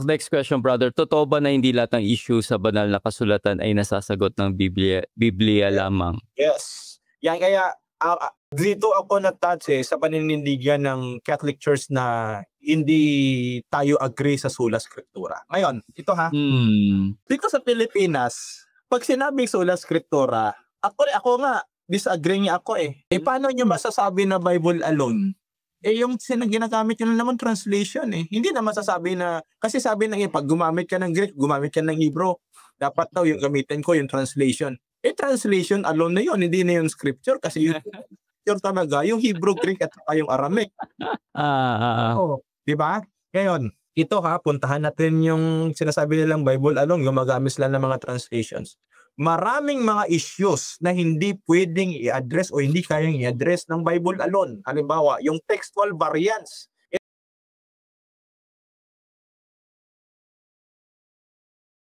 Next question, brother. Totoo ba na hindi lahat ng issue sa banal na kasulatan ay nasasagot ng Biblia lamang? Yes. Yan kaya dito ako na-touch sa paninindigan ng Catholic Church na hindi tayo agree sa sola scriptura. Ngayon, ito dito sa Pilipinas, pag sinabing sola scriptura, ako nga, disagree nga ako paano nyo masasabi na Bible alone? Yung ginagamit nyo naman translation Hindi na masasabi na, kasi sabi ng pag gumamit ka ng Greek, gumamit ka ng Hebrew, dapat daw yung gamitin ko yung translation. Translation alone na yun, hindi na yung scripture kasi yung scripture talaga, yung Hebrew, Greek at yung Aramaic. Diba? Ngayon, ito puntahan natin yung sinasabi nilang Bible alone, gumagamit sila ng mga translations. Maraming mga issues na hindi pwedeng i-address o hindi kayang i-address ng Bible alone. Halimbawa, yung textual variants.